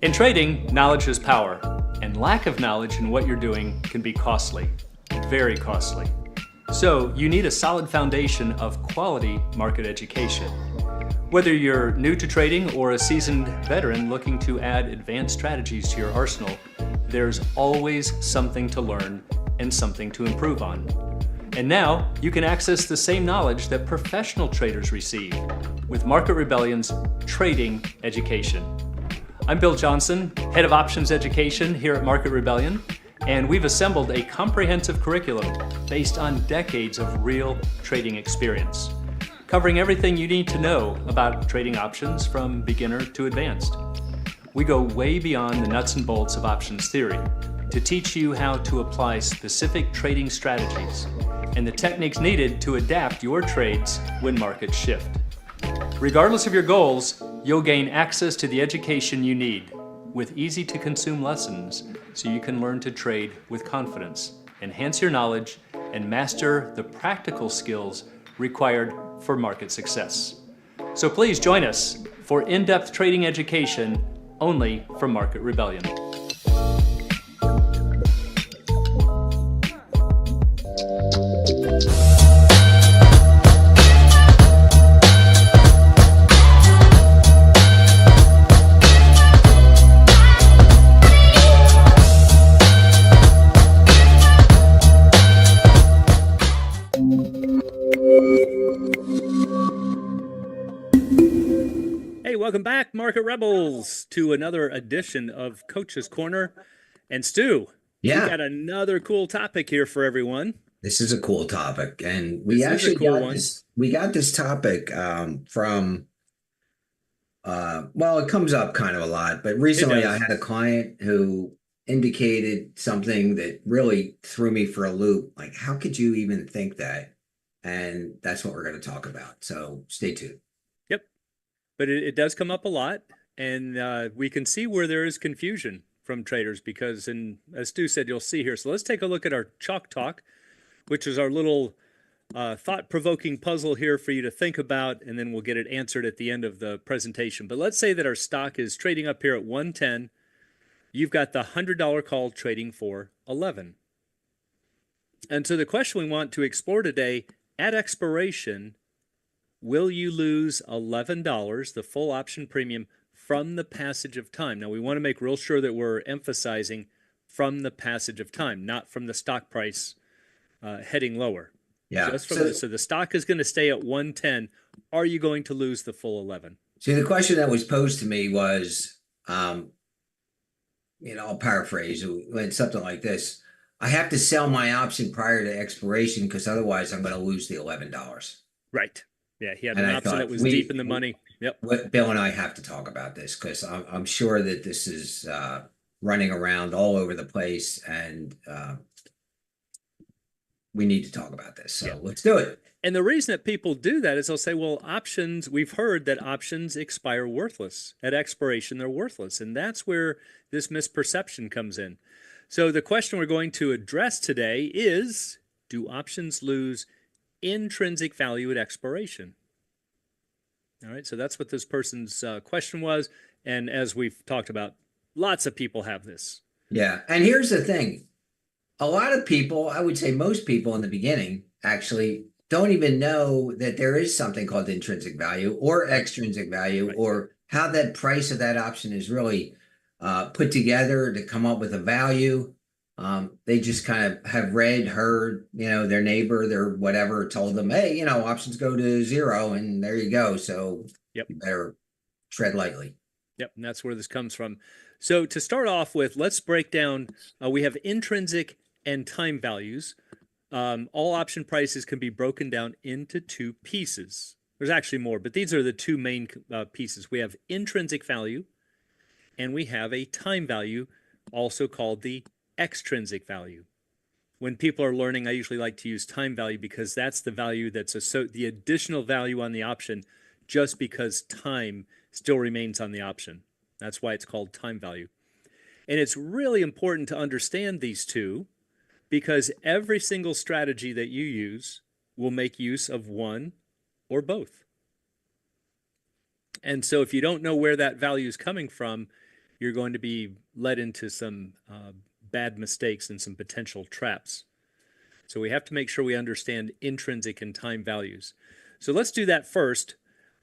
In trading, knowledge is power, and lack of knowledge in what you're doing can be costly, very costly. So you need a solid foundation of quality market education. Whether you're new to trading or a seasoned veteran looking to add advanced strategies to your arsenal, there's always something to learn and something to improve on. And now you can access the same knowledge that professional traders receive with Market Rebellion's Trading Education. I'm Bill Johnson, Head of Options Education here at Market Rebellion, and we've assembled a comprehensive curriculum based on decades of real trading experience, covering everything you need to know about trading options from beginner to advanced. We go way beyond the nuts and bolts of options theory to teach you how to apply specific trading strategies and the techniques needed to adapt your trades when markets shift. Regardless of your goals, you'll gain access to the education you need with easy-to-consume lessons so you can learn to trade with confidence, enhance your knowledge, and master the practical skills required for market success. So please join us for in-depth trading education only from Market Rebellion. Hey, welcome back, Market Rebels, to another edition of Coach's Corner. And Stu, we got another cool topic here for everyone. This is a cool topic, and we actually got this topic from well, it comes up kind of a lot, but recently I had a client who indicated something that really threw me for a loop. Like, how could you even think that? And that's what we're going to talk about. So stay tuned. Yep. But it does come up a lot, and we can see where there is confusion from traders because, as Stu said, you'll see here. So let's take a look at our Chalk Talk, which is our little thought-provoking puzzle here for you to think about, and then we'll get it answered at the end of the presentation. But let's say that our stock is trading up here at 110. You've got the $100 call trading for 11. And so the question we want to explore today, at expiration, will you lose $11, the full option premium, from the passage of time? Now, we want to make real sure that we're emphasizing from the passage of time, not from the stock price heading lower. Yeah. Just from so the stock is going to stay at 110. Are you going to lose the full 11? See, the question that was posed to me was, I'll paraphrase. It went something like this. I have to sell my option prior to expiration because otherwise I'm going to lose the $11. Right. Yeah, he had an option that was deep in the money. Yep. Bill and I have to talk about this because I'm sure that this is running around all over the place, and we need to talk about this. So let's do it. And the reason that people do that is they'll say, well, options, we've heard that options expire worthless. At expiration, they're worthless. And that's where this misperception comes in. So the question we're going to address today is, do options lose intrinsic value at expiration? All right, so that's what this person's question was. And as we've talked about, lots of people have this. Yeah, and here's the thing. A lot of people, I would say most people in the beginning, actually don't even know that there is something called intrinsic value or extrinsic value, or how that price of that option is really put together to come up with a value. They just kind of have read, heard, their neighbor, their whatever told them, hey, options go to zero, and there you go. So you better tread lightly. Yep, and that's where this comes from. So to start off with, let's break down, we have intrinsic and time values. All option prices can be broken down into two pieces. There's actually more, but these are the two main pieces. We have intrinsic value, and we have a time value, also called the extrinsic value. When people are learning, I usually like to use time value because that's the value that's the additional value on the option just because time still remains on the option. That's why it's called time value. And it's really important to understand these two because every single strategy that you use will make use of one or both. And so if you don't know where that value is coming from, you're going to be led into some bad mistakes and some potential traps. So we have to make sure we understand intrinsic and time values. So let's do that first.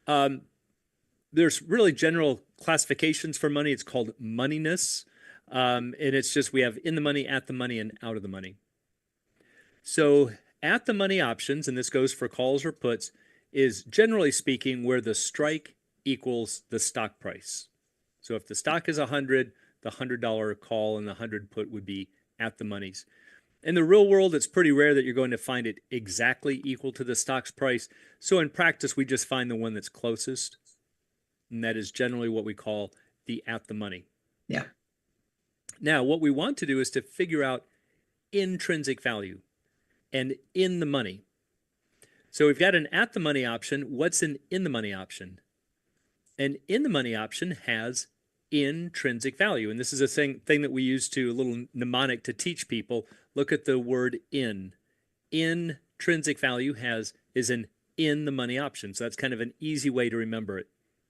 There's really general classifications for money. It's called moneyness. And it's just we have in the money, at the money, and out of the money. So at the money options, and this goes for calls or puts, is generally speaking where the strike equals the stock price. So if the stock is 100, the $100 call and the 100 put would be at the monies. In the real world, it's pretty rare that you're going to find it exactly equal to the stock's price. So in practice, we just find the one that's closest. And that is generally what we call the at the money. Yeah. Now, what we want to do is to figure out intrinsic value and in the money. So we've got an at the money option. What's an in the money option? An in the money option has intrinsic value. And this is a thing that we use to a little mnemonic to teach people. Look at the word in. Intrinsic value is an in the money option. So that's kind of an easy way to remember it.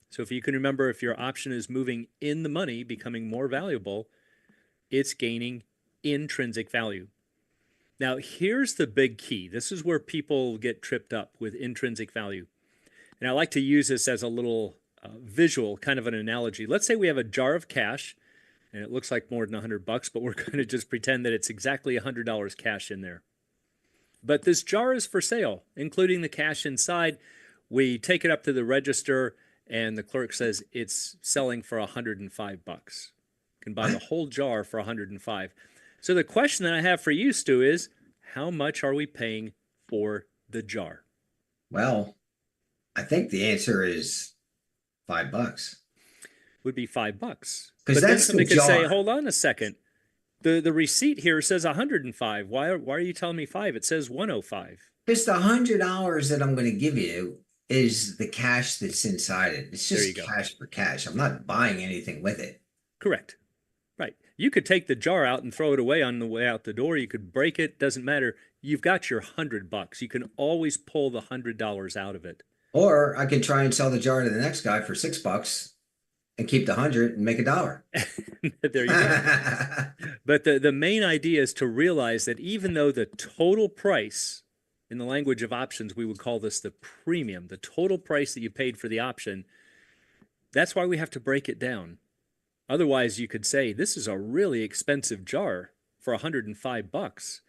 So if you can remember, if your option is moving in the money, becoming more valuable, it's gaining intrinsic value. Now, here's the big key. This is where people get tripped up with intrinsic value. And I like to use this as a little visual, kind of an analogy. Let's say we have a jar of cash, and it looks like more than $100, but we're going to just pretend that it's exactly $100 cash in there. But this jar is for sale, including the cash inside. We take it up to the register, and the clerk says it's selling for $105. You can buy the whole jar for $105. So the question that I have for you, Stu, is how much are we paying for the jar? Well, I think the answer is $5. Would be $5. Because But then that's the somebody could say, jar. hold on a second. The receipt here says 105. Why are you telling me 5? It says 105. Because the $100 that I'm going to give you is the cash that's inside it. It's There you just go. cash for cash. I'm not buying anything with it. Correct. Right. You could take the jar out and throw it away on the way out the door. You could break it. Doesn't matter. You've got your $100. You can always pull the $100 out of it. Or I could try and sell the jar to the next guy for $6 and keep the 100 and make $1. There you go. But the main idea is to realize that even though the total price, in the language of options, we would call this the premium, the total price that you paid for the option, that's why we have to break it down. Otherwise, you could say, this is a really expensive jar for $105.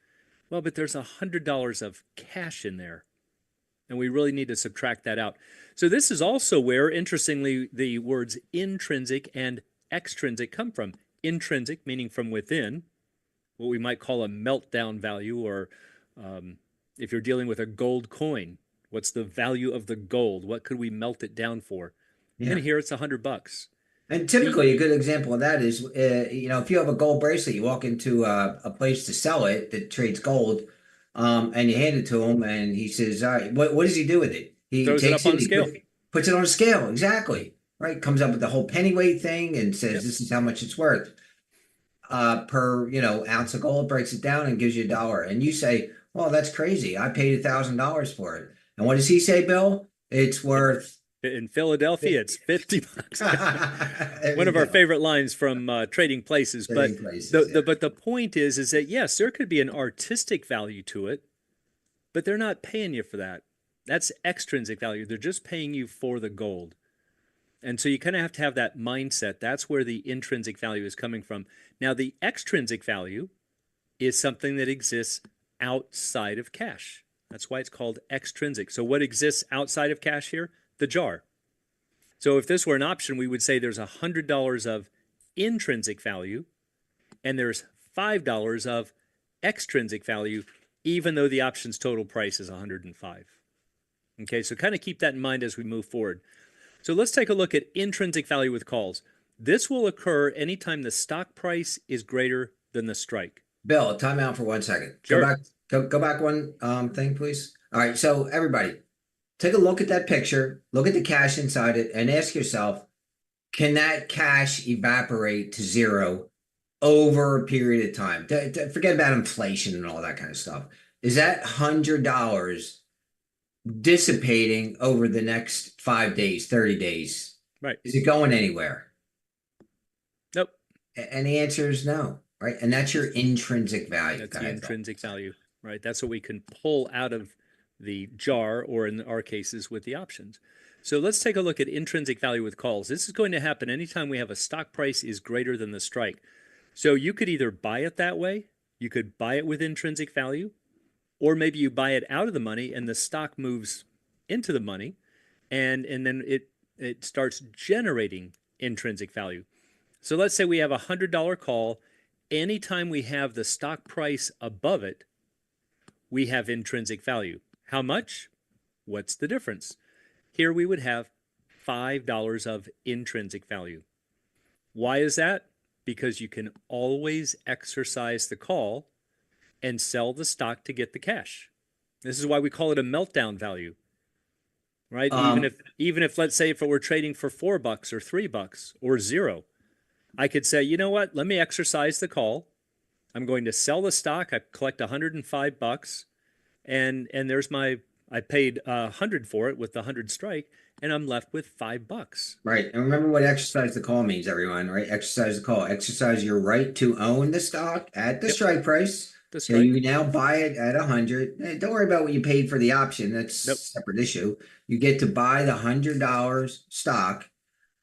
Well, but there's $100 of cash in there. And we really need to subtract that out. So this is also where, interestingly, the words intrinsic and extrinsic come from. Intrinsic, meaning from within, what we might call a meltdown value, or if you're dealing with a gold coin, what's the value of the gold? What could we melt it down for? Yeah. And here it's $100. And typically, a good example of that is, if you have a gold bracelet, you walk into a place to sell it that trades gold, and you hand it to him, and he says, "All right, what does he do with it? He Throws it up on a scale. Puts it on a scale, exactly, right? Comes up with the whole pennyweight thing and says, Yep. This is how much it's worth per ounce of gold. Breaks it down and gives you $1, and you say, "Well, that's crazy. I paid $1,000 for it." And what does he say, Bill? It's worth. In Philadelphia, it's $50. One of our favorite lines from Trading Places. But the point is that yes, there could be an artistic value to it, but they're not paying you for that. That's extrinsic value. They're just paying you for the gold. And so you kind of have to have that mindset. That's where the intrinsic value is coming from. Now, the extrinsic value is something that exists outside of cash. That's why it's called extrinsic. So what exists outside of cash here? The jar. So if this were an option, we would say there's $100 of intrinsic value and there's $5 of extrinsic value, even though the option's total price is $105. Okay, so kind of keep that in mind as we move forward. So let's take a look at intrinsic value with calls. This will occur anytime the stock price is greater than the strike. Bill, time out for 1 second. Sure. Go back one thing, please. All right, so everybody, take a look at that picture, look at the cash inside it, and ask yourself, can that cash evaporate to zero over a period of time? Forget about inflation and all that kind of stuff. Is that $100 dissipating over the next 5 days, 30 days? Right. Is it going anywhere? Nope. And the answer is no, right? And that's your intrinsic value. That's Go the ahead, Bill. intrinsic value, right? That's what we can pull out of the jar, or in our cases, with the options. So let's take a look at intrinsic value with calls. This is going to happen anytime we have a stock price is greater than the strike. So you could either buy it that way, you could buy it with intrinsic value, or maybe you buy it out of the money and the stock moves into the money, and then it starts generating intrinsic value. So let's say we have a $100 call. Anytime we have the stock price above it, we have intrinsic value. How much? What's the difference? Here we would have $5 of intrinsic value. Why is that? Because you can always exercise the call and sell the stock to get the cash. This is why we call it a meltdown value, right? Um, Even if let's say if it were trading for $4 or $3 or zero, I could say, you know what? Let me exercise the call. I'm going to sell the stock. I collect $105, and there's I paid 100 for it with the 100 strike, and I'm left with $5. right. And remember what exercise the call means, everyone, right? Exercise the call. Exercise your right to own the stock at the Yep, strike price. the So strike. you now buy it at 100. Don't worry about what you paid for the option. That's Nope. a separate issue. You get to buy the $100 stock,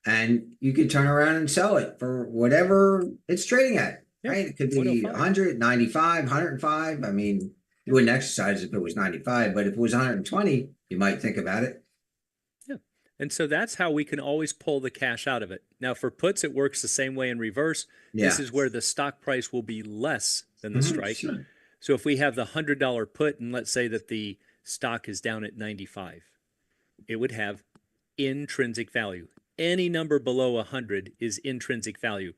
and you could turn around and sell it for whatever it's trading at, Yep. right? It could be 105. 195, 105. I mean, you wouldn't exercise if it was 95, but if it was 120, you might think about it. Yeah. And so that's how we can always pull the cash out of it. Now, for puts, it works the same way in reverse. This Yeah. is where the stock price will be less than the strike. Sure. So if we have the $100 put, and let's say that the stock is down at 95, it would have intrinsic value. Any number below 100 is intrinsic value.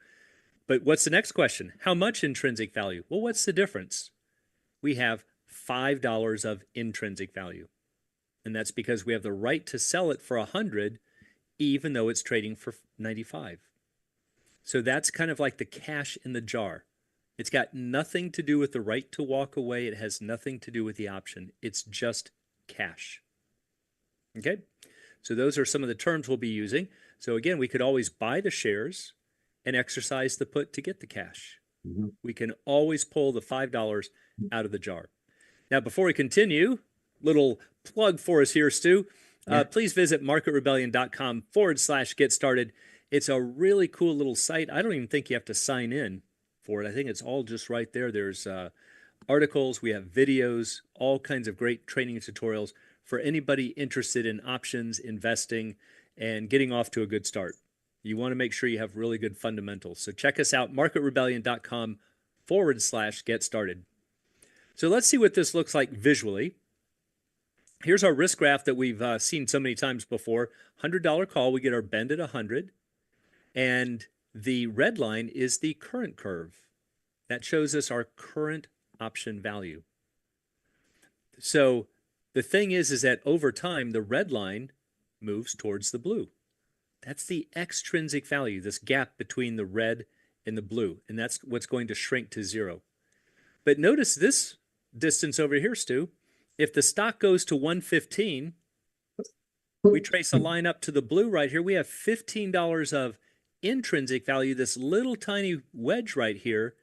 But what's the next question? How much intrinsic value? Well, what's the difference? We have $5 of intrinsic value. And that's because we have the right to sell it for 100, even though it's trading for 95. So that's kind of like the cash in the jar. It's got nothing to do with the right to walk away. It has nothing to do with the option. It's just cash. Okay? So those are some of the terms we'll be using. So again, we could always buy the shares and exercise the put to get the cash. Mhm. We can always pull the $5 out of the jar. Now, before we continue, little plug for us here, Stu. Yeah. Please visit marketrebellion.com/get started. It's a really cool little site. I don't even think you have to sign in for it. I think it's all just right there. There's articles, we have videos, all kinds of great training tutorials for anybody interested in options, investing, and getting off to a good start. You want to make sure you have really good fundamentals. So check us out, marketrebellion.com/get started. So let's see what this looks like visually. Here's our risk graph that we've seen so many times before. $100 call, we get our bend at 100. And the red line is the current curve. That shows us our current option value. So the thing is that over time, the red line moves towards the blue. That's the extrinsic value, this gap between the red and the blue. And that's what's going to shrink to zero. But notice this distance over here, Stu. If the stock goes to 115, we trace a line up to the blue right here. We have $15 of intrinsic value. This little tiny wedge right here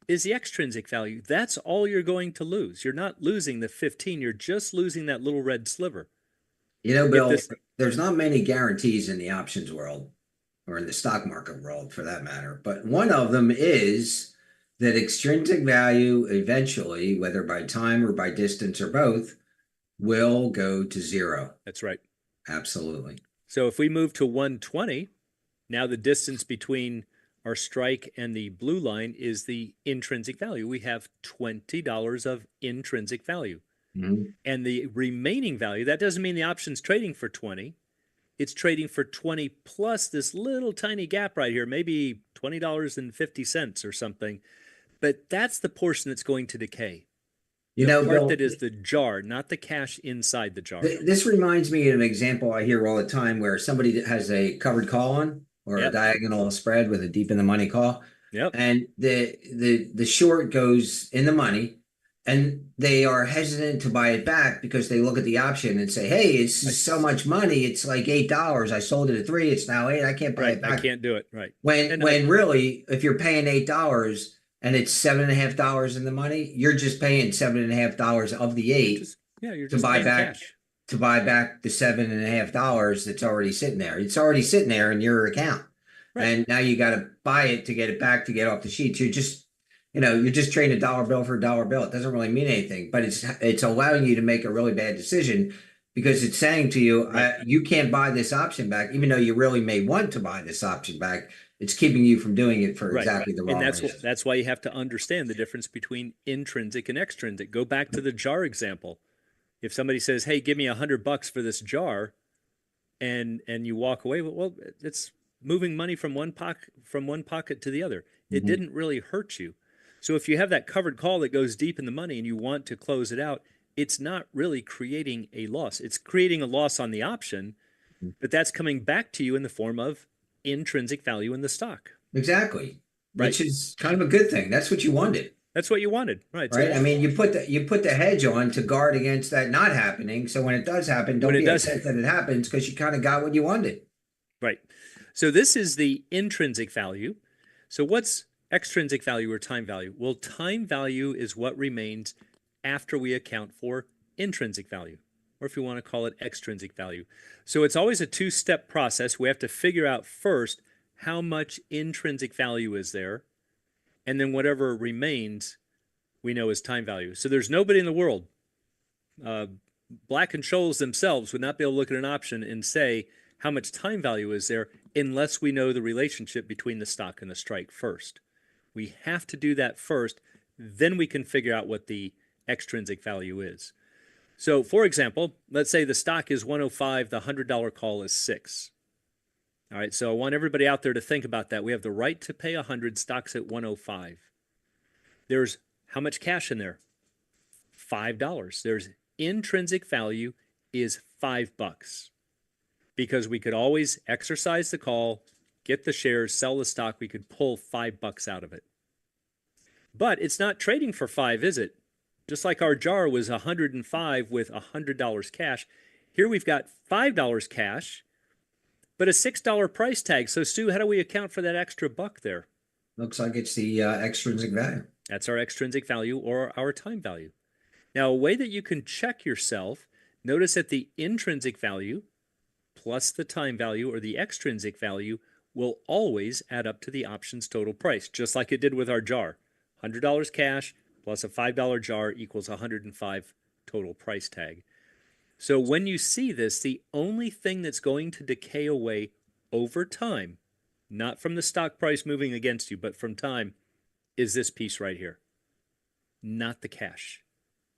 is the extrinsic value. That's all you're going to lose. You're not losing the 15. You're just losing that little red sliver. You know, Bill, there's not many guarantees in the options world or in the stock market world for that matter. But one of them is that extrinsic value eventually, whether by time or by distance or both, will go to zero. That's right. Absolutely. So if we move to 120, now the distance between our strike and the blue line is the intrinsic value. We have $20 of intrinsic value. Mhm. And the remaining value, that doesn't mean the option's trading for 20. It's trading for 20 plus this little tiny gap right here, maybe $20.50 or something. But that's the portion that's going to decay. You The know, part Bill, that is the jar, not the cash inside the jar. this reminds me of an example I hear all the time where somebody that has a covered call on or a Yep. diagonal spread with a deep in the money call. Yep. And the short goes in the money, and they are hesitant to buy it back because they look at the option and say, "Hey, it's Right. so much money. It's like $8. I sold it at 3. It's now 8. I can't buy Right. it I back." can't do it. Right. When And I when really, if you're paying $8 and it's $7.50 in the money, you're just paying $7.50 of the eight just, yeah, you're to just buy paying back cash. the $7.50 that's already sitting there. It's already sitting there in your account. Right. And now you got to buy it to get it back to get off the sheets. You're just trading a dollar bill for a dollar bill. It doesn't really mean anything, but it's allowing you to make a really bad decision because it's saying to you, Right. you can't buy this option back, even though you really may want to buy this option back. It's keeping you from doing it for Right. exactly the And wrong reason. that's why you have to understand the difference between intrinsic and extrinsic. Go back to the jar example. If somebody says, "Hey, give me $100 for this jar," and you walk away, well, it's moving money from one pocket to the other. It Mhm. didn't really hurt you. So if you have that covered call that goes deep in the money and you want to close it out, it's not really creating a loss. It's creating a loss on the option, but that's coming back to you in the form of intrinsic value in the stock. Exactly, Right. which is kind of a good thing. That's what you wanted. That's what you wanted. Right. Right. So I mean, you put the hedge on to guard against that not happening. So when it does happen, when don't it be does, upset that it happens because you kind of got what you wanted. right. So this is the intrinsic value. So what's extrinsic value or time value? Well, time value is what remains after we account for intrinsic value, or if you want to call it extrinsic value. So it's always a two-step process. We have to figure out first how much intrinsic value is there, and then whatever remains we know is time value. So there's nobody in the world, uh, Black and Scholes themselves would not be able to look at an option and say how much time value is there unless we know the relationship between the stock and the strike first. We have to do that first, then we can figure out what the extrinsic value is. So, for example, let's say the stock is 105, the $100 call is 6. All right, so I want everybody out there to think about that. We have the right to pay 100, stock's at 105. There's how much cash in there? $5. There's intrinsic value is $5 because we could always exercise the call, get the shares, sell the stock. We could pull $5 out of it. But it's not trading for 5, is it? Just like our jar was 105 with $100 cash. Here we've got $5 cash, but a $6 price tag. So Stu, how do we account for that extra buck there? Looks like it's the extrinsic value. That's our extrinsic value or our time value. Now, a way that you can check yourself, notice that the intrinsic value plus the time value or the extrinsic value will always add up to the option's total price, just like it did with our jar. $100 cash plus a $5 jar equals 105 total price tag. So when you see this, the only thing that's going to decay away over time, not from the stock price moving against you, but from time, is this piece right here, not the cash.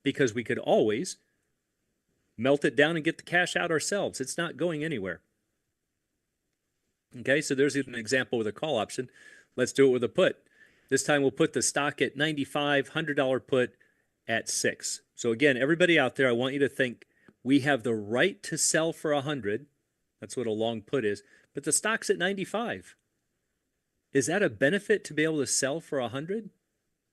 Because we could always melt it down and get the cash out ourselves. It's not going anywhere. Okay, so there's an example with a call option. Let's do it with a put. This time we'll put the stock at 95, $100 put at 6. So again, everybody out there, I want you to think we have the right to sell for 100. That's what a long put is. But the stock's at 95. Is that a benefit to be able to sell for 100?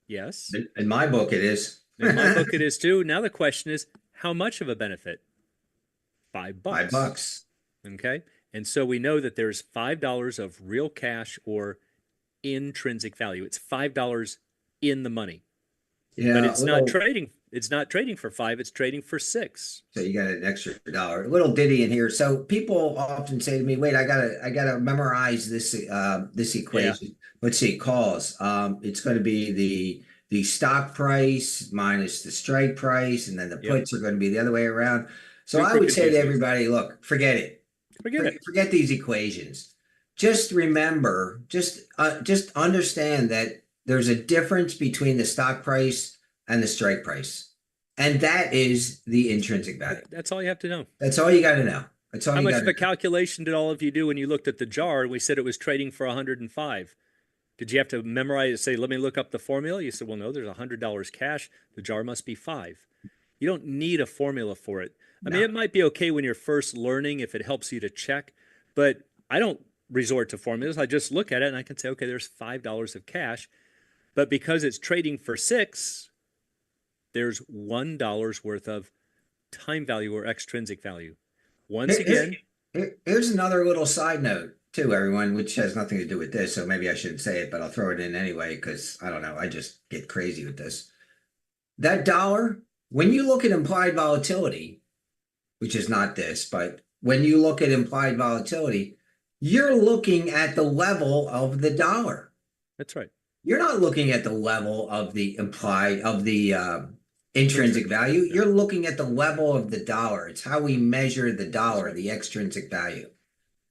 Yes. In my book, it is. In my book, it is too. Now the question is, how much of a benefit? $5. $5. Okay. And so we know that there's $5 of real cash or intrinsic value. It's $5 in the money. Yeah, But it's not trading. It's not trading for 5. It's trading for 6. so you got an extra dollar. A little ditty in here. So people often say to me, "Wait, I gotta memorize this equation." Let's see, calls. It's going to be the stock price minus the strike price, and then the Yep. puts are going to be the other way around. So I Super would say to confusing. everybody, look, forget it. Forget it. Forget these equations. Just remember, just understand that there's a difference between the stock price and the strike price. And that is the intrinsic value. That's all you have to know. That's all you got to know. That's all How you much got of to a calculation did all of you do when you looked at the jar and we said it was trading for 105? Did you have to memorize, say, let me look up the formula? You said, well, no, there's $100 cash. The jar must be 5. You don't need a formula for it. I mean, it might be okay when you're first learning if it helps you to check, but I don't resort to formulas. I just look at it and I can say, okay, there's $5 of cash. But because it's trading for 6, there's $1 worth of time value or extrinsic value. Once Here- here- again, Here's another little side note too, everyone, which has nothing to do with this. So maybe I shouldn't say it, but I'll throw it in anyway because I don't know. I just get crazy with this. That dollar, when you look at implied volatility, which is not this, but when you look at implied volatility, you're looking at the level of the dollar. that's right. You're not looking at the level of the implied of the intrinsic value. You're looking at the level of the dollar. It's how we measure the dollar, the extrinsic value.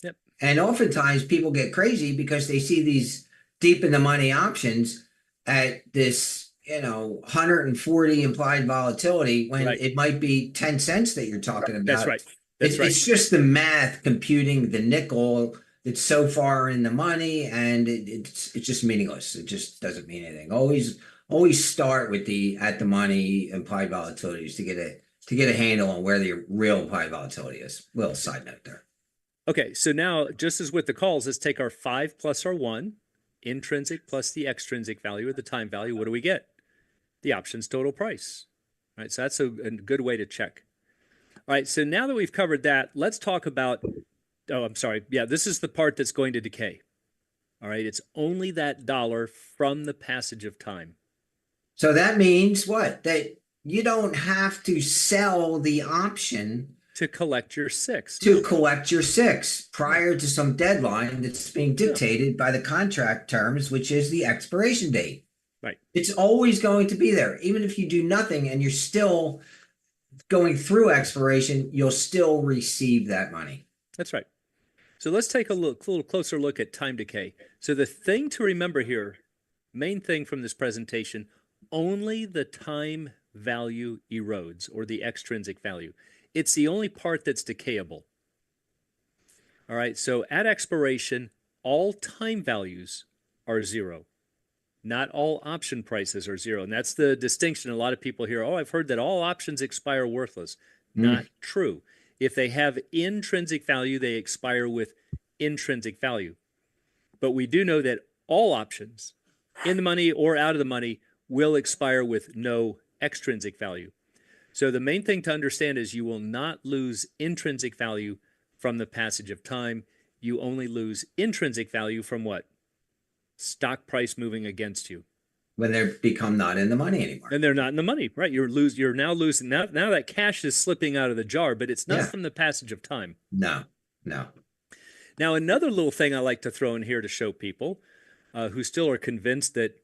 Yep. And oftentimes people get crazy because they see these deep in the money options at this, 140 implied volatility when Right. it might be 10 cents that you're talking about. That's right. That's right. It's just the math computing the nickel that's so far in the money, and it's just meaningless. It just doesn't mean anything. Always start with the at the money implied volatilities to get a handle on where the real implied volatility is. Little side note there. Okay, so now just as with the calls, let's take our 5 plus our 1, intrinsic plus the extrinsic value or the time value. What do we get? The option's total price. All right, so that's a good way to check. All right, so now that we've covered that, let's talk about, oh, I'm sorry. Yeah, this is the part that's going to decay. All right, it's only that dollar from the passage of time. So that means what? That you don't have to sell the option To collect your 6. to collect your 6 prior to some deadline that's being dictated by the contract terms, which is the expiration date. Right. It's always going to be there. Even if you do nothing and you're still going through expiration, you'll still receive that money. That's right. So let's take a little closer look at time decay. So the thing to remember here, main thing from this presentation, only the time value erodes, or the extrinsic value. It's the only part that's decayable. All right, so at expiration, all time values are 0. Not all option prices are 0. And that's the distinction. A lot of people hear, oh, I've heard that all options expire worthless. Not true. If they have intrinsic value, they expire with intrinsic value. But we do know that all options, in the money or out of the money, will expire with no extrinsic value. So the main thing to understand is you will not lose intrinsic value from the passage of time. You only lose intrinsic value from what? Stock price moving against you. When they become not in the money anymore. And they're not in the money, right? You're now losing. Now that cash is slipping out of the jar, but it's not from the passage of time. No. Now, another little thing I like to throw in here to show people who still are convinced that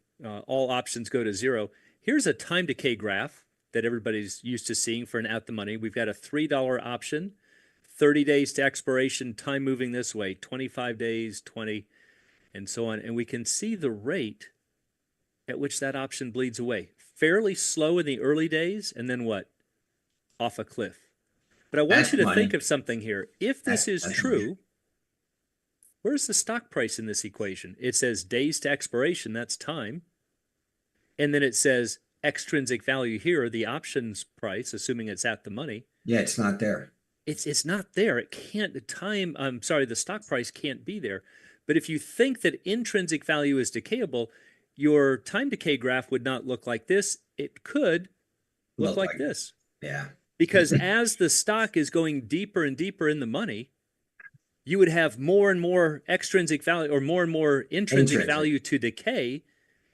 all options go to 0. Here's a time decay graph that everybody's used to seeing for an at the money. We've got a $3 option, 30 days to expiration, time moving this way, 25 days, 20, and so on. And we can see the rate at which that option bleeds away. Fairly slow in the early days, and then what? Off a cliff. But I want you to think of something here. If this is true, where's the stock price in this equation? It says days to expiration, that's time. And then it says extrinsic value here, the options price, assuming it's at the money. Yeah, it's not there. It's not there. It can't, the stock price can't be there. But if you think that intrinsic value is decayable, your time decay graph would not look like this. It could look like this. Yeah. Because as the stock is going deeper and deeper in the money, you would have more and more extrinsic value or more and more intrinsic value to decay.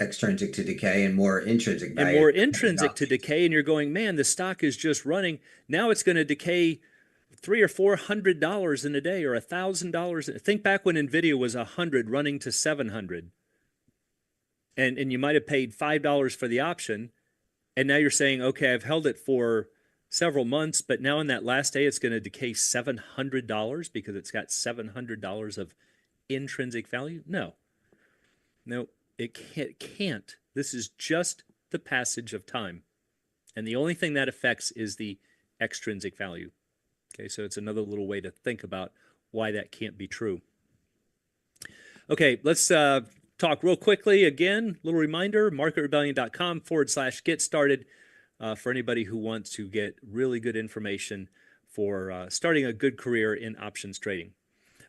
Extrinsic to decay and more intrinsic value. And more intrinsic to decay. And you're going, man, the stock is just running. Now it's going to decay $300 or $400 in a day or $1,000. Think back when NVIDIA was 100 running to 700. And you might have paid $5 for the option. And now you're saying, okay, I've held it for several months, but now in that last day, it's going to decay $700 because it's got $700 of intrinsic value? No, it can't. This is just the passage of time. And the only thing that affects is the extrinsic value. Okay, so it's another little way to think about why that can't be true. Okay, let's talk real quickly again. Little reminder, marketrebellion.com/get started for anybody who wants to get really good information for starting a good career in options trading.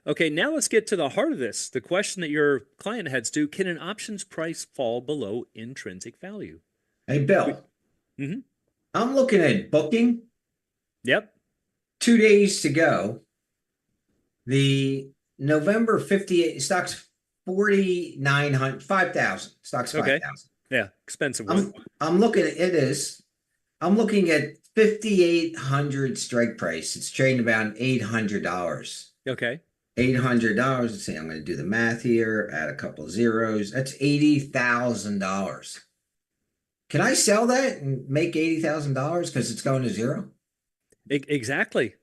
Okay, now let's get to the heart of this. The question that your client heads to, can an options price fall below intrinsic value? Hey, Bill. I'm looking at booking, Yep. 2 days to go. The November 58 stocks 4,900, 5,000 stocks Okay. 5,000. Yeah. Expensive one. I'm looking at it is. I'm looking at 5,800 strike price. It's trading about $800. Okay. $800. Let's see, I'm going to do the math here, add a couple of zeros. That's $80,000. Can I sell that and make $80,000 because it's going to zero? Exactly.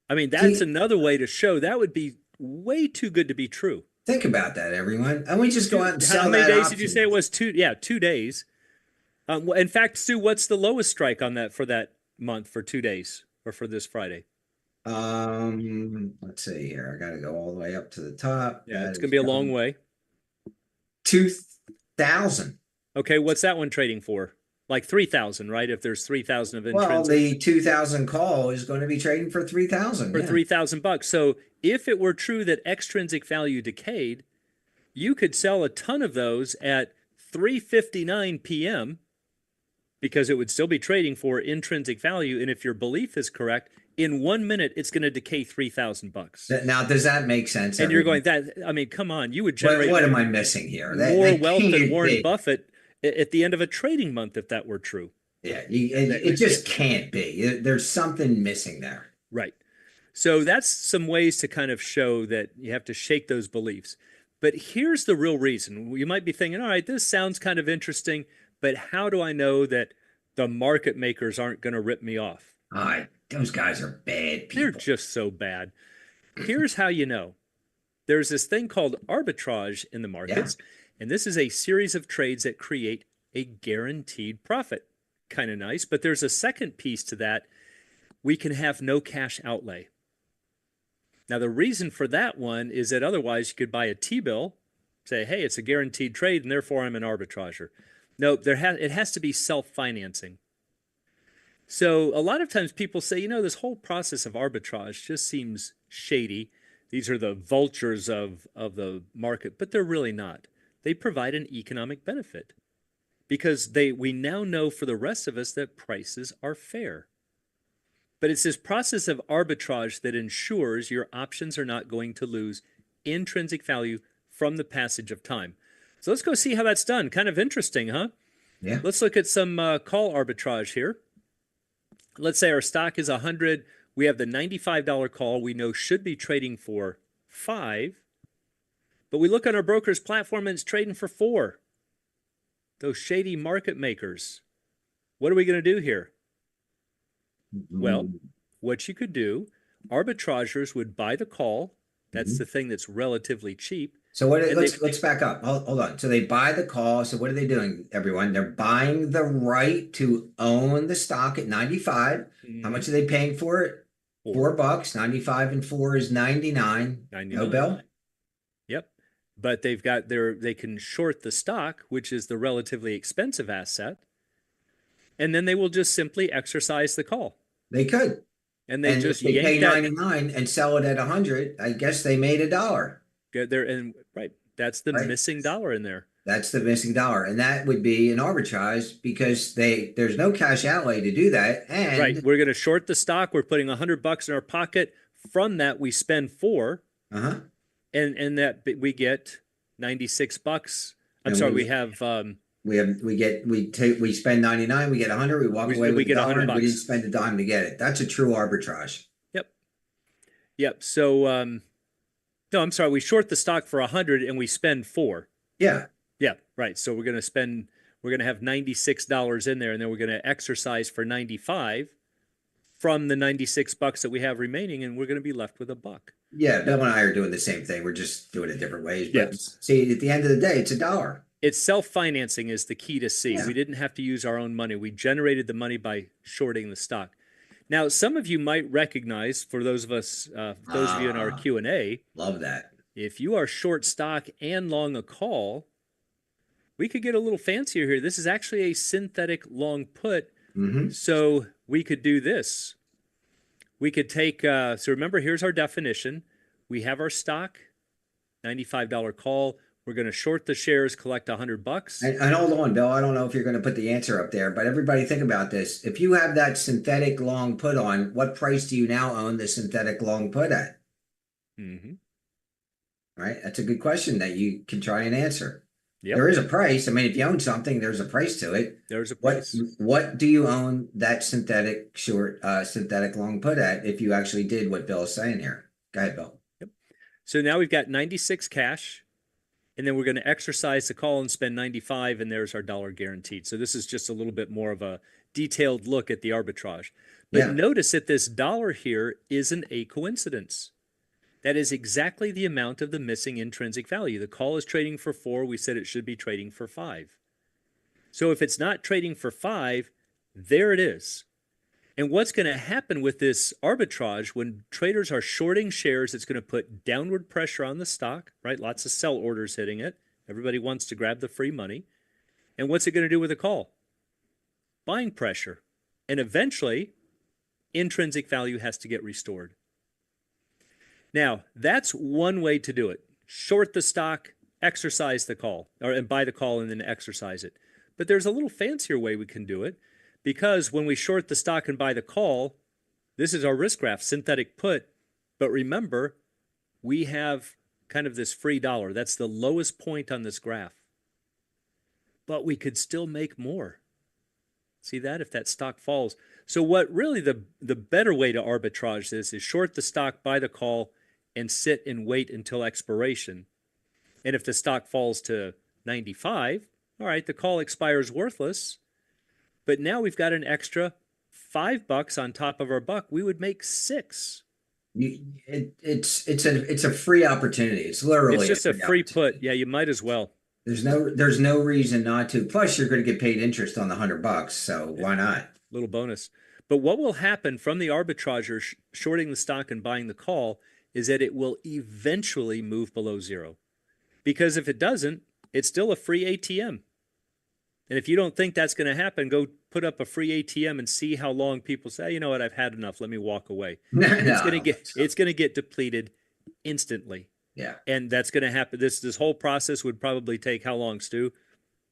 I mean, that's See, another way to show that would be way too good to be true. think about that, everyone. And we just go out and How sell many that days did you say option. it was? Two. Yeah, 2 days. In fact, Sue, what's the lowest strike on that for that month for 2 days or for this Friday? Let's see here. I got to go all the way up to the top. Yeah, That it's going to is be a long way. 2,000. Okay, what's that one trading for? Like 3,000, right? If there's 3,000 of Well, intrinsic the 2,000 call is going to be trading for 3,000. for Yeah. 3,000 bucks. So if it were true that extrinsic value decayed, you could sell a ton of those at 3:59 p.m. because it would still be trading for intrinsic value. And if your belief is correct, in 1 minute it's going to decay 3,000 bucks. Now, does that make sense? And you're Everyone? going that. I mean, come on, you would What, generate what am I missing here? more That wealth than can't Warren be. Buffett at the end of a trading month if that were true. Yeah, it just can't be. There's something missing there. Right. So that's some ways to kind of show that you have to shake those beliefs. But here's the real reason. You might be thinking, all right, this sounds kind of interesting, but how do I know that the market makers aren't going to rip me off? Those guys are bad They're people. just so bad. Here's how you know. There's this thing called arbitrage in the Yeah. markets, and this is a series of trades that create a guaranteed profit. Kind of nice, but there's a second piece to that. We can have no cash outlay. Now, the reason for that one is that otherwise you could buy a T-bill, say, hey, it's a guaranteed trade, and therefore I'm an arbitrager. No, it has to be self-financing. So a lot of times people say, this whole process of arbitrage just seems shady. These are the vultures of the market, but they're really not. They provide an economic benefit because we now know for the rest of us that prices are fair. But it's this process of arbitrage that ensures your options are not going to lose intrinsic value from the passage of time. So let's go see how that's done. Kind of interesting, huh? Yeah. Let's look at some call arbitrage here. Let's say our stock is 100. We have the $95 call we know should be trading for 5. But we look on our broker's platform and it's trading for 4. Those shady market makers. What are we going to do here? Well, what you could do, arbitragers would buy the call. That's the thing that's relatively cheap. So let's back up. Hold on. So they buy the call. So what are they doing, everyone? They're buying the right to own the stock at 95. How much are they paying for it? $4. 95 and 4 is 99. 99. No bill? Yep. But they can short the stock, which is the relatively expensive asset. And then they will just simply exercise the call. They could. And they just if they pay yank that 99 and sell it at 100, I guess they made $1. get there. And right, that's the Right. missing dollar in there. That's the missing dollar. And that would be an arbitrage because there's no cash outlay to do that. And Right. We're going to short the stock. We're putting $100 in our pocket. From that, we spend 4. uh-huh. And that we get $96. I'm And sorry, we- we have we spend 99, we get 100, we walk away with we get $1, $100. we didn't spend a dime to get it. That's a true arbitrage. Yep. So no, I'm sorry, we short the stock for 100 and we spend 4. Yeah. Yeah, right. So we're going to have $96 in there, and then we're going to exercise for 95 from the $96 that we have remaining, and we're going to be left with $1. Yeah, Bill and I are doing the same thing. We're just doing it different ways. But Yes. see, at the end of the day, it's $1. It's self-financing is the key to see. Yeah. We didn't have to use our own money. We generated the money by shorting the stock. Now, some of you might recognize, for those of you in our Q&A, Love that. if you are short stock and long a call, we could get a little fancier here. This is actually a synthetic long put. Mm-hmm. So we could do this. We could take, so remember, here's our definition. We have our stock, $95 call. We're going to short the shares, collect $100. And hold on, Bill. I don't know if you're going to put the answer up there, but everybody think about this. If you have that synthetic long put on, what price do you now own the synthetic long put at? Mm-hmm. Right? That's a good question that you can try and answer. Yep. There is a price. I mean, if you own something, there's a price to it. There's a price. What do you own that synthetic synthetic long put at if you actually did what Bill is saying here? Go ahead, Bill. Yep. So now we've got 96 cash, and then we're going to exercise the call and spend 95, and there's our dollar guaranteed. So this is just a little bit more of a detailed look at the arbitrage. But notice that this dollar here isn't a coincidence. That is exactly the amount of the missing intrinsic value. The call is trading for 4. We said it should be trading for 5. So if it's not trading for 5, there it is. And what's going to happen with this arbitrage when traders are shorting shares, it's going to put downward pressure on the stock, right? Lots of sell orders hitting it. Everybody wants to grab the free money. And what's it going to do with the call? Buying pressure. And eventually, intrinsic value has to get restored. Now, that's one way to do it. Short the stock, exercise the call, and buy the call and then exercise it. But there's a little fancier way we can do it, because when we short the stock and buy the call, this is our risk graph, synthetic put. But remember, we have kind of this free dollar. That's the lowest point on this graph. But we could still make more. See that if that stock falls. So what really the better way to arbitrage this is short the stock, buy the call, and sit and wait until expiration. And if the stock falls to 95, all right, the call expires worthless. But now we've got an extra $5 on top of our buck. We would make 6. It's a free opportunity. It's literally it's just a free put. Yeah, you might as well. There's no reason not to. Plus, you're going to get paid interest on the $100, so why not? Little bonus. But what will happen from the arbitrager shorting the stock and buying the call is that it will eventually move below 0. Because if it doesn't, it's still a free ATM. And if you don't think that's going to happen, go put up a free ATM and see how long people say, you know what, I've had enough, let me walk away. It's going to get depleted instantly. Yeah. And that's going to happen. This whole process would probably take how long, Stu?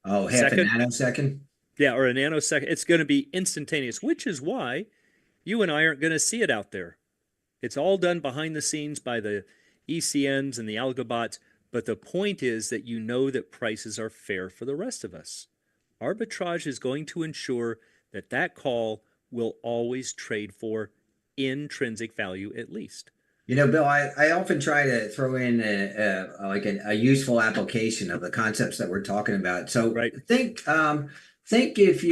Oh, half a nanosecond? Yeah, or a nanosecond. It's going to be instantaneous, which is why you and I aren't going to see it out there. It's all done behind the scenes by the ECNs and the algobots, but the point is that you know that prices are fair for the rest of us. Arbitrage is going to ensure that that call will always trade for intrinsic value at least. You know, Bill, I often try to throw in a useful application of the concepts that we're talking about. So think if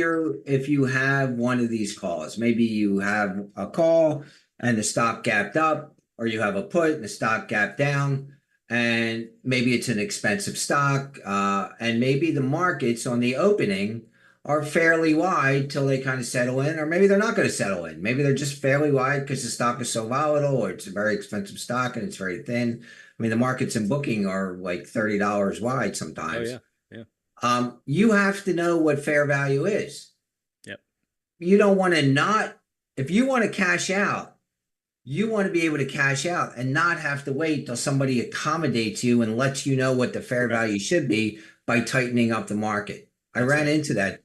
you have one of these calls, maybe you have a call and the stock gapped up, or you have a put and the stock gapped down, and maybe it's an expensive stock, and maybe the markets on the opening are fairly wide till they kind of settle in, or maybe they're not going to settle in. Maybe they're just fairly wide because the stock is so volatile, or it's a very expensive stock and it's very thin. I mean, the markets in booking are like $30 wide sometimes. Oh, yeah. You have to know what fair value is. Yep. You don't want to if you want to cash out, you want to be able to cash out and not have to wait till somebody accommodates you and lets you know what the fair value should be by tightening up the market. I ran into that.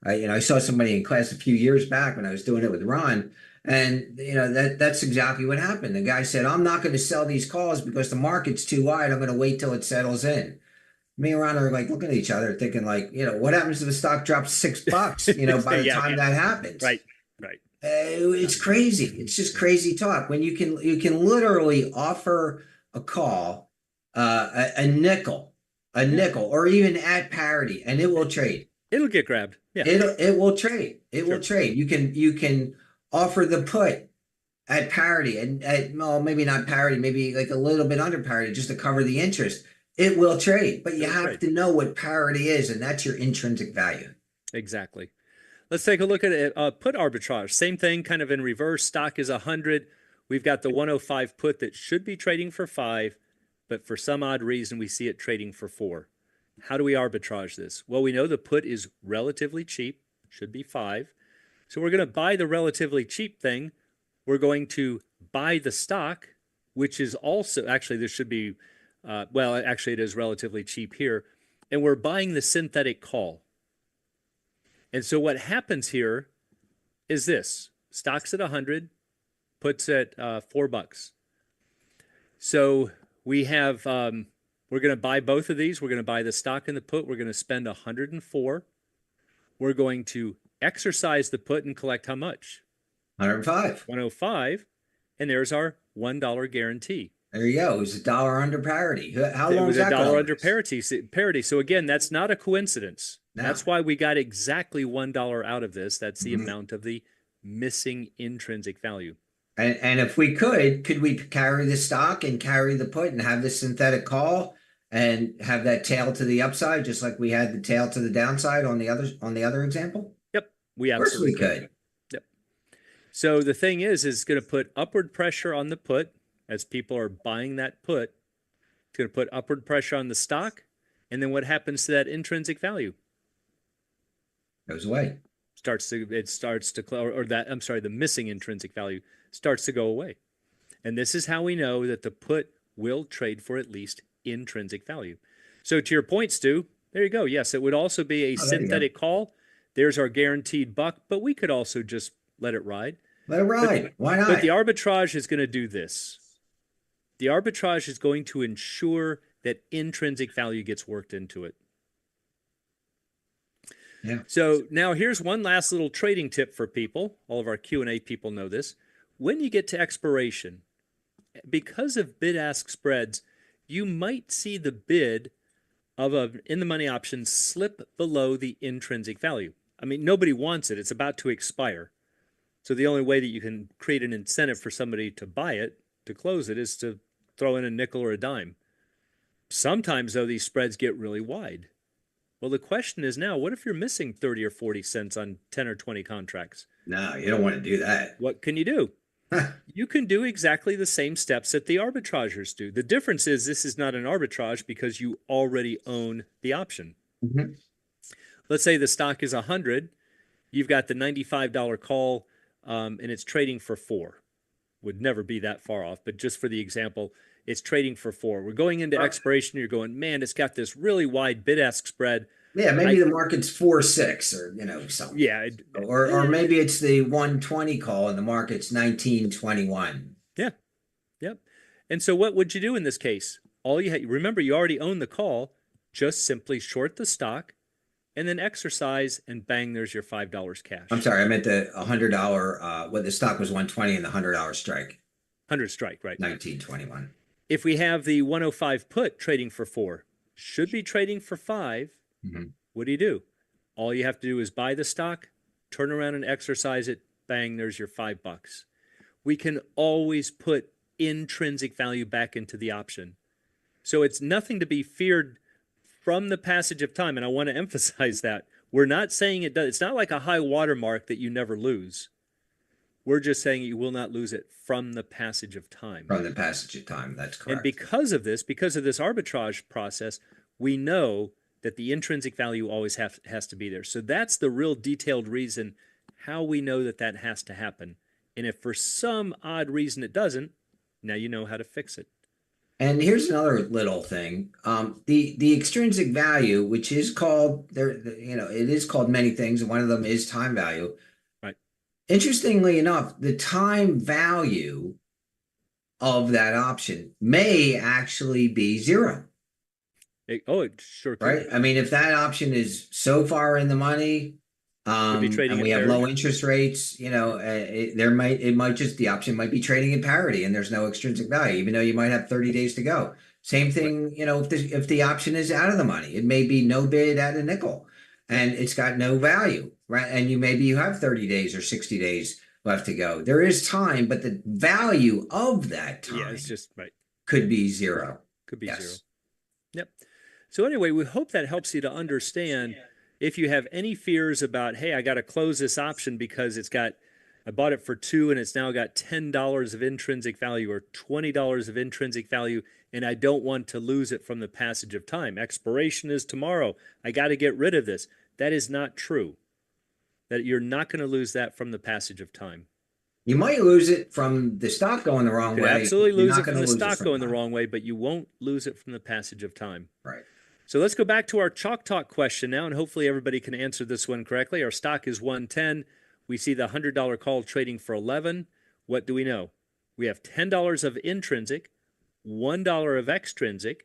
I saw somebody in class a few years back when I was doing it with Ron, and that's exactly what happened. The guy said, "I'm not going to sell these calls because the market's too wide. I'm going to wait till it settles in." Me and Ron are like looking at each other, thinking like, what happens if the stock drops $6? By the time that happens, right. It's crazy. It's just crazy talk. When you can literally offer a call, a nickel, or even at parity, and it will trade. It'll get grabbed. Yeah. It will trade. It will trade. You can offer the put at parity and maybe not parity, maybe like a little bit under parity just to cover the interest. It will trade, but you have to know what parity is, and that's your intrinsic value. Exactly. Let's take a look at it. Put arbitrage. Same thing, kind of in reverse. Stock is 100. We've got the 105 put that should be trading for 5, but for some odd reason we see it trading for 4. How do we arbitrage this? Well, we know the put is relatively cheap, should be 5. So we're going to buy the relatively cheap thing. We're going to buy the stock, which is also, actually, this should be Well, actually, it is relatively cheap here. And we're buying the synthetic call. And so what happens here is this: stock's at 100, puts at $4. So we have, we're going to buy both of these. We're going to buy the stock and the put. We're going to spend 104. We're going to exercise the put and collect how much? 105. 105. And there's our $1 guarantee. There you go. It was $1 under parity. How It long was is a that dollar gonna under last? parity. So again, that's not a coincidence. No. That's why we got exactly $1 out of this. That's the Mhm. amount of the missing intrinsic value. And if we could we carry the stock and carry the put and have the synthetic call and have that tail to the upside, just like we had the tail to the downside on the other example? Yep, we Of course we absolutely could. Yep. So the thing is going to put upward pressure on the put as people are buying that put. It's going to put upward pressure on the stock. And then what happens to that intrinsic value? Goes away. The missing intrinsic value starts to go away. And this is how we know that the put will trade for at least intrinsic value. So to your point, Stu, there you go. Yes, it would also be a synthetic call. There's our guaranteed buck, but we could also just let it ride. Let it ride. Why not? But the arbitrage is going to do this. The arbitrage is going to ensure that intrinsic value gets worked into it. Yeah. So now here's one last little trading tip for people. All of our Q&A people know this. When you get to expiration, because of bid-ask spreads, you might see the bid of an in-the-money option slip below the intrinsic value. I mean, nobody wants it. It's about to expire. So the only way that you can create an incentive for somebody to buy it, to close it, is to throw in a nickel or a dime. Sometimes, though, these spreads get really wide. Well, the question is now, what if you're missing 30 or 40 cents on 10 or 20 contracts? No, you don't want to do that. What can you do? You can do exactly the same steps that the arbitrageurs do. The difference is this is not an arbitrage because you already own the option. Mhm. Let's say the stock is 100. You've got the $95 call, and it's trading for 4. Would never be that far off, but just for the example, it's trading for 4. We're going into expiration. You're going, man, it's got this really wide bid-ask spread. Yeah, maybe the market's 4.6 or something. Yeah. Or maybe it's the 120 call and the market's 19.21. Yeah. Yep. And so what would you do in this case? Remember, you already own the call. Just simply short the stock and then exercise, and bang, there's your $5 cash. I'm sorry, I meant the $100 the stock was 120 and the $100 strike. 100 strike, right? 19.21. If we have the 105 put trading for 4, should be trading for 5. Mhm. What do? All you have to do is buy the stock, turn around and exercise it, bang, there's your $5. We can always put intrinsic value back into the option. So it's nothing to be feared from the passage of time. And I want to emphasize that. We're not saying it does. It's not like a high watermark that you never lose. We're just saying you will not lose it from the passage of time. From the passage of time, that's correct. And because of this arbitrage process, we know that the intrinsic value always has to be there. So that's the real detailed reason how we know that that has to happen. And if for some odd reason it doesn't, now you know how to fix it. And here's another little thing. The extrinsic value, which is called it is called many things, and one of them is time value. Right. Interestingly enough, the time value of that option may actually be 0. It sure could. Right. I mean, if that option is so far in the money, Could be trading and we at have parity. low interest rates, the option might be trading at parity and there's no extrinsic value, even though you might have 30 days to go. Same thing, if the option is out of the money, it may be no bid at a nickel and it's got no value, right? And you have 30 days or 60 days left to go. There is time, but the value of that time it's just right. could be 0. Could be Yes. 0. Yep. So anyway, we hope that helps you to understand if you have any fears about, hey, I got to close this option because I bought it for 2 and it's now got $10 of intrinsic value or $20 of intrinsic value, and I don't want to lose it from the passage of time. Expiration is tomorrow. I got to get rid of this. That is not true. That you're not going to lose that from the passage of time. You might lose it from the stock going the wrong Could way. absolutely You're lose not it going from to the lose it stock from going the time. wrong way, but you won't lose it from the passage of time. Right. So let's go back to our Chalk Talk question now, and hopefully everybody can answer this one correctly. Our stock is 110. We see the $100 call trading for 11. What do we know? We have $10 of intrinsic, $1 of extrinsic.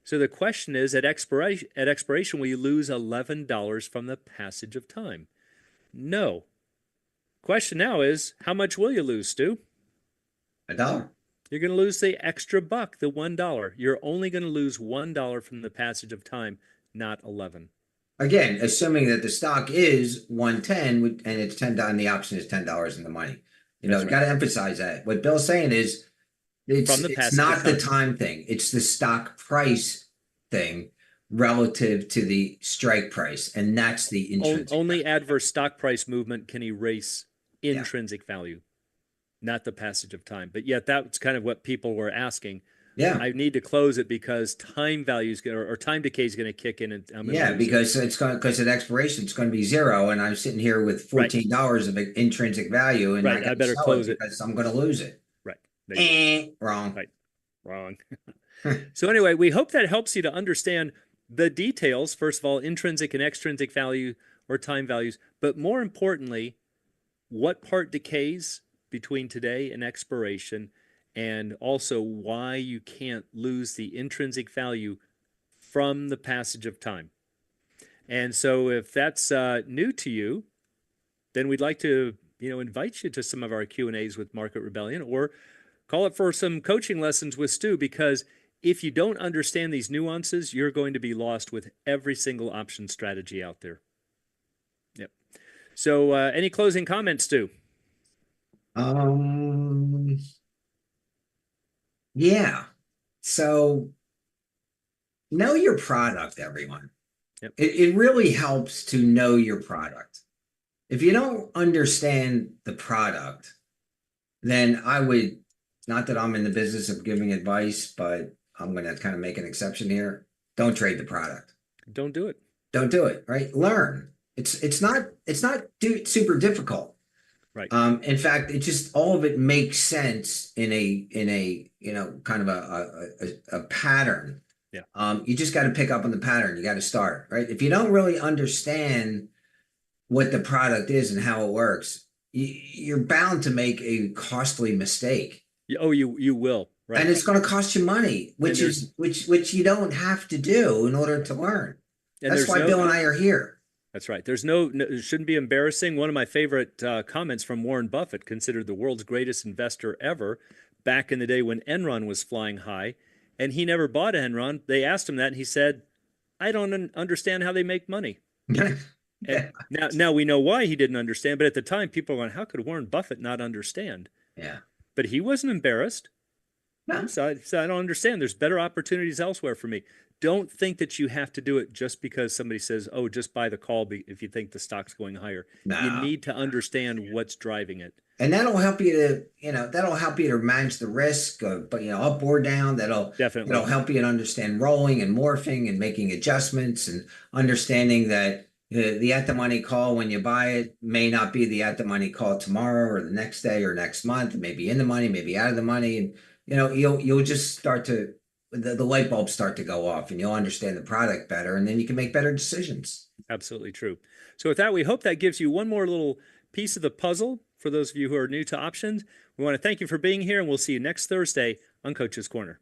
So the question is, at expiration, will you lose $11 from the passage of time? No. Question now is, how much will you lose, Stu? $1. You're going to lose the extra buck, the $1. You're only going to lose $1 from the passage of time, not 11. Again, assuming that the stock is 110 and it's $10 and the option is $10 in the money. You know, That's you right. got to emphasize that. What Bill's saying is From the it's passage of not the time. time thing. It's the stock price thing relative to the strike price. And that's the intrinsic Only value. adverse stock price movement can erase Yeah. intrinsic value, not the passage of time. But yet that's kind of what people were asking. Yeah. I need to close it because time value is going to, or time decay is going to kick in, and I'm going to Yeah, lose because it's going because at expiration it's going to be zero, and I'm sitting here with Right. $14 of intrinsic value, and I Right, I got to better sell close it it. because I'm going to lose it. Right. There you go. Wrong. Right. Wrong. So anyway, we hope that helps you to understand the details, first of all, intrinsic and extrinsic value or time values, but more importantly, what part decays between today and expiration, and also why you can't lose the intrinsic value from the passage of time. And so if that's new to you, then we'd like to, invite you to some of our Q&As with Market Rebellion, or call it for some coaching lessons with Stu, because if you don't understand these nuances, you're going to be lost with every single option strategy out there. Yep. So any closing comments, Stu? Yeah. So know your product, everyone. Yep. It really helps to know your product. If you don't understand the product, then I would, not that I'm in the business of giving advice, but I'm going to kind of make an exception here. Don't trade the product. Don't do it. Don't do it, right? Learn. It's not super difficult. Right. In fact, it just all of it makes sense in a kind of a pattern. Yeah. You just got to pick up on the pattern. You got to start, right? If you don't really understand what the product is and how it works, you're bound to make a costly mistake. Oh, you will. Right. And it's going to cost you money, which you don't have to do in order to learn. That's why Bill and I are here. That's right. It shouldn't be embarrassing. One of my favorite comments from Warren Buffett, considered the world's greatest investor ever, back in the day when Enron was flying high, and he never bought Enron. They asked him that, and he said, "I don't understand how they make money." And now we know why he didn't understand, but at the time, people were going, "How could Warren Buffett not understand?" Yeah. But he wasn't embarrassed. No. So I don't understand. There's better opportunities elsewhere for me. Don't think that you have to do it just because somebody says, "Oh, just buy the call if you think the stock's going higher." No. You need to understand what's driving it. And that'll help you to manage the risk of, up or down. Definitely. It'll help you to understand rolling and morphing and making adjustments, and understanding that the at the money call when you buy it may not be the at the money call tomorrow or the next day or next month. It may be in the money, maybe out of the money, and you'll just start to the light bulbs start to go off, and you'll understand the product better, and then you can make better decisions. Absolutely true. So with that, we hope that gives you one more little piece of the puzzle for those of you who are new to options. We want to thank you for being here, and we'll see you next Thursday on Coach's Corner.